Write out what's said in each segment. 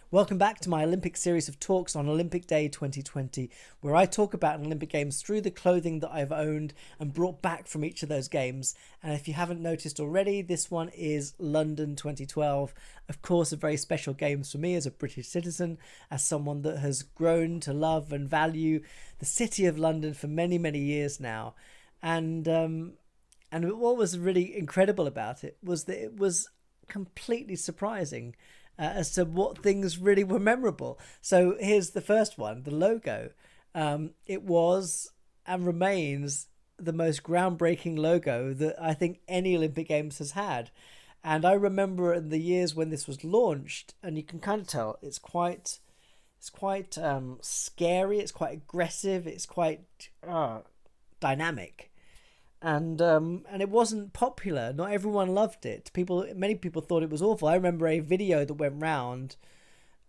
Welcome back to my Olympic series of talks on Olympic Day 2020, where I talk about an Olympic Games through the clothing that I've owned and brought back from each of those games. And if you haven't noticed already, this one is London 2012. Of course, a very special Games for me as a British citizen, as someone that has grown to love and value the city of London for many, many years now. And what was really incredible about it was that it was completely surprising as to what things really were memorable. So here's the first one, the logo. It was and remains the most groundbreaking logo that I think any Olympic Games has had. And I remember in the years when this was launched, and you can kind of tell it's quite scary, it's quite aggressive, it's quite dynamic. And it wasn't popular. Not everyone loved it. Many people thought it was awful. I remember a video that went round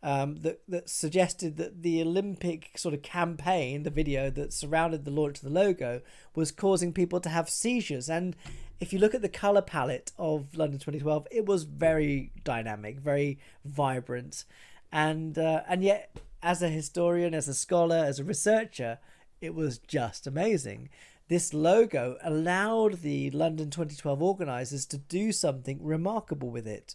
that suggested that the Olympic sort of campaign, the video that surrounded the launch of the logo, was causing people to have seizures. And if you look at the color palette of London 2012, it was very dynamic, very vibrant, and yet, as a historian, as a scholar, as a researcher, it was just amazing. This logo allowed the London 2012 organisers to do something remarkable with it.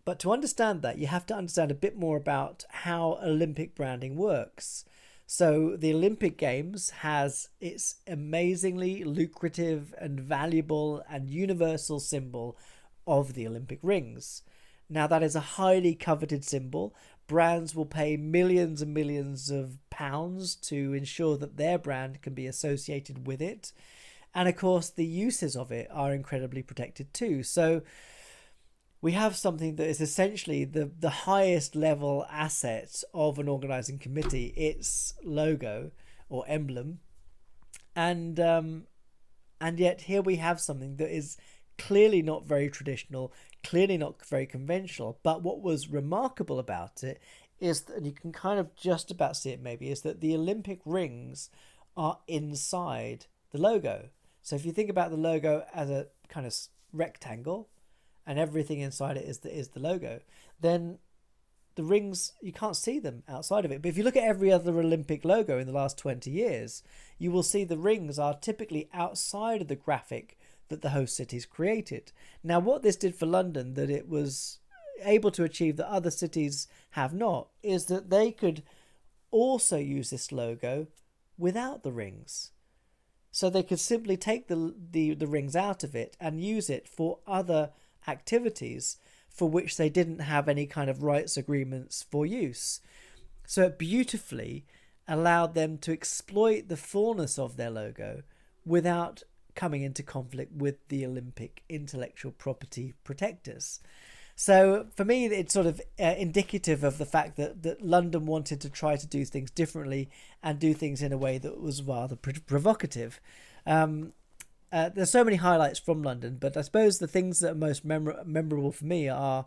But to understand that, you have to understand a bit more about how Olympic branding works. So the Olympic Games has its amazingly lucrative and valuable and universal symbol of the Olympic rings. Now, that is a highly coveted symbol. Brands will pay millions and millions of pounds to ensure that their brand can be associated with it. And of course, the uses of it are incredibly protected too. So we have something that is essentially the highest level asset of an organising committee, its logo or emblem. And yet here we have something that is clearly not very traditional, clearly not very conventional. But what was remarkable about it is that, and you can kind of just about see it maybe, is that the Olympic rings are inside the logo. So if you think about the logo as a kind of rectangle and everything inside it is the logo, then the rings, you can't see them outside of it. But if you look at every other Olympic logo in the last 20 years, you will see the rings are typically outside of the graphic that the host cities created. Now, what this did for London that it was able to achieve that other cities have not, is that they could also use this logo without the rings. So they could simply take the rings out of it and use it for other activities for which they didn't have any kind of rights agreements for use. So it beautifully allowed them to exploit the fullness of their logo without coming into conflict with the Olympic intellectual property protectors. So for me, it's sort of indicative of the fact that London wanted to try to do things differently and do things in a way that was rather provocative. There's so many highlights from London, but I suppose the things that are most memorable for me are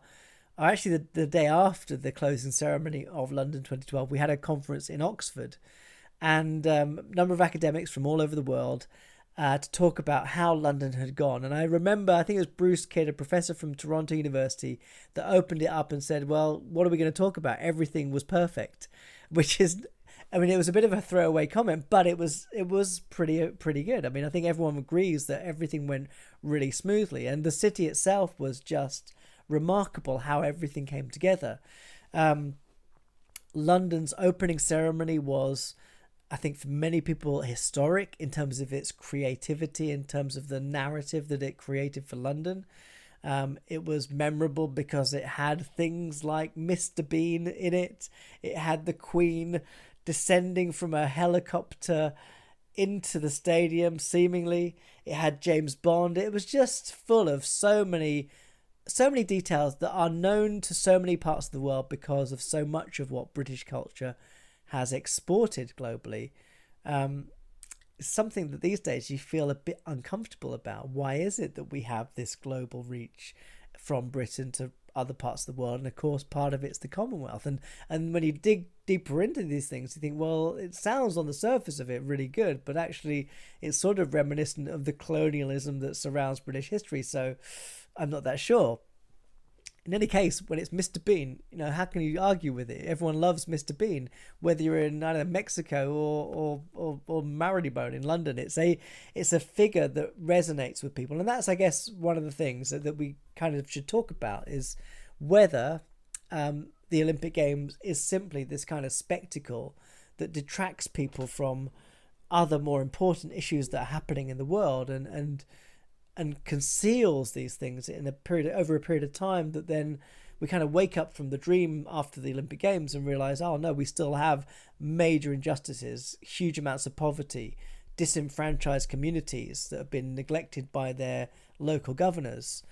actually the day after the closing ceremony of London 2012. We had a conference in Oxford, and a number of academics from all over the world to talk about how London had gone. And I remember, I think it was Bruce Kidd, a professor from Toronto University, that opened it up and said, well, what are we going to talk about? Everything was perfect, which is, I mean, it was a bit of a throwaway comment, but it was pretty good. I mean, I think everyone agrees that everything went really smoothly, and the city itself was just remarkable how everything came together. London's opening ceremony was, I think, for many people, historic in terms of its creativity, in terms of the narrative that it created for London. It was memorable because it had things like Mr. Bean in it. It had the Queen descending from a helicopter into the stadium, seemingly. It had James Bond. It was just full of so many details that are known to so many parts of the world because of so much of what British culture has exported globally. Something that these days you feel a bit uncomfortable about. Why is it that we have this global reach from Britain to other parts of the world? And of course, part of it's the Commonwealth. And when you dig deeper into these things, you think, well, it sounds on the surface of it really good, but actually it's sort of reminiscent of the colonialism that surrounds British history. So I'm not that sure. in any case, when it's Mr. Bean, how can you argue with it? Everyone loves Mr. Bean, whether you're in, I don't know, Mexico or Marylebone in London. It's a figure that resonates with people, and that's, I guess, one of the things that we kind of should talk about is whether the Olympic Games is simply this kind of spectacle that detracts people from other more important issues that are happening in the world, and conceals these things over a period of time, that then we kind of wake up from the dream after the Olympic Games and realize, oh no, we still have major injustices, huge amounts of poverty, disenfranchised communities that have been neglected by their local governors.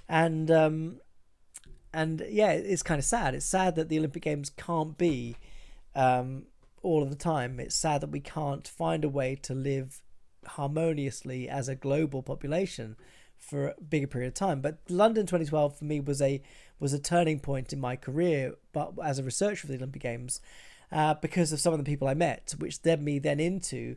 And yeah, it's kind of sad. It's sad that the Olympic Games can't be all of the time. It's sad that we can't find a way to live harmoniously as a global population for a bigger period of time. But London 2012 for me was a turning point in my career, but as a researcher for the Olympic Games, because of some of the people I met, which led me then into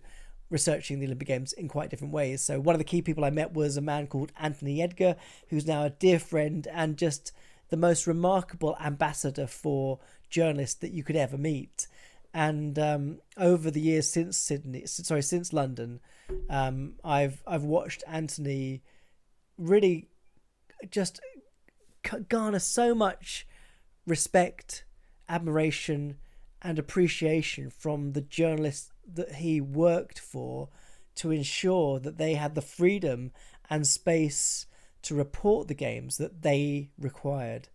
researching the Olympic Games in quite different ways. So one of the key people I met was a man called Anthony Edgar, who's now a dear friend and just the most remarkable ambassador for journalists that you could ever meet. And over the years since London, I've watched Anthony really just garner so much respect, admiration, and appreciation from the journalists that he worked for to ensure that they had the freedom and space to report the games that they required.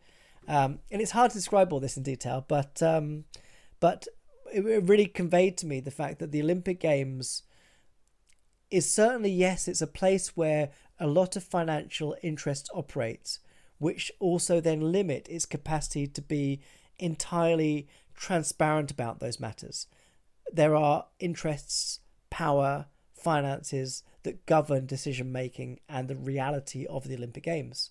And it's hard to describe all this in detail, but it really conveyed to me the fact that the Olympic Games is certainly, yes, it's a place where a lot of financial interests operate, which also then limit its capacity to be entirely transparent about those matters. There are interests, power, finances that govern decision making and the reality of the Olympic Games.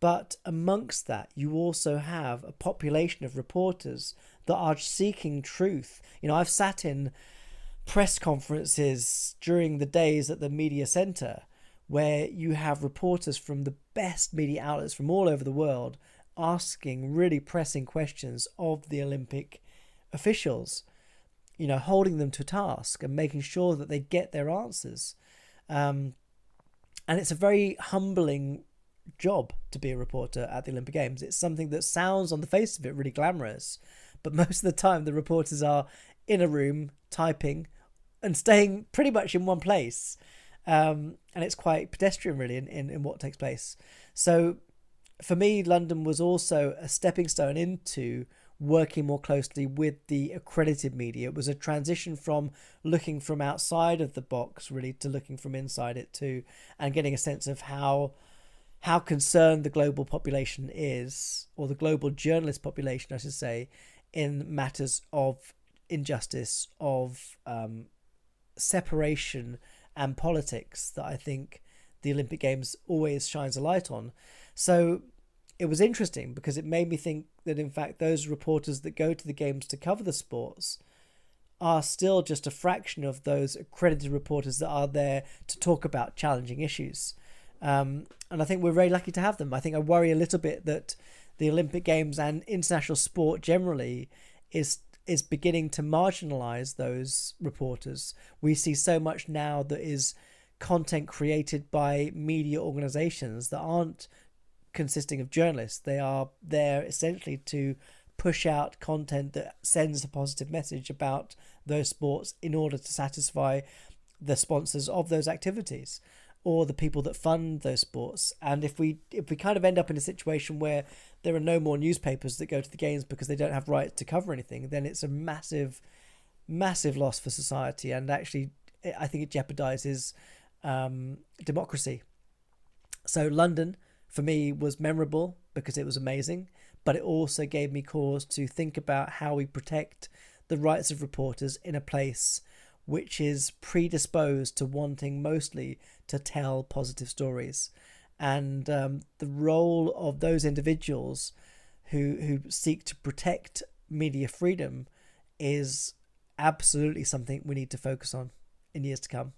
But amongst that, you also have a population of reporters that are seeking truth. I've sat in press conferences during the days at the media centre where you have reporters from the best media outlets from all over the world asking really pressing questions of the Olympic officials, holding them to task and making sure that they get their answers. And it's a very humbling job to be a reporter at the Olympic Games. It's something that sounds on the face of it really glamorous, but most of the time the reporters are in a room typing and staying pretty much in one place, and it's quite pedestrian really in what takes place. So for me, London was also a stepping stone into working more closely with the accredited media. It was a transition from looking from outside of the box really to looking from inside it too, and getting a sense of how concerned the global population is, or the global journalist population, I should say, in matters of injustice, of separation and politics that I think the Olympic Games always shines a light on. So it was interesting because it made me think that, in fact, those reporters that go to the Games to cover the sports are still just a fraction of those accredited reporters that are there to talk about challenging issues. And I think we're very lucky to have them. I think I worry a little bit that the Olympic Games and international sport generally is beginning to marginalise those reporters. We see so much now that is content created by media organisations that aren't consisting of journalists. They are there essentially to push out content that sends a positive message about those sports in order to satisfy the sponsors of those activities or the people that fund those sports. And if we kind of end up in a situation where there are no more newspapers that go to the games because they don't have rights to cover anything, then it's a massive, massive loss for society. And actually, I think it jeopardizes democracy. So London, for me, was memorable because it was amazing, but it also gave me cause to think about how we protect the rights of reporters in a place which is predisposed to wanting mostly to tell positive stories. And the role of those individuals who seek to protect media freedom is absolutely something we need to focus on in years to come.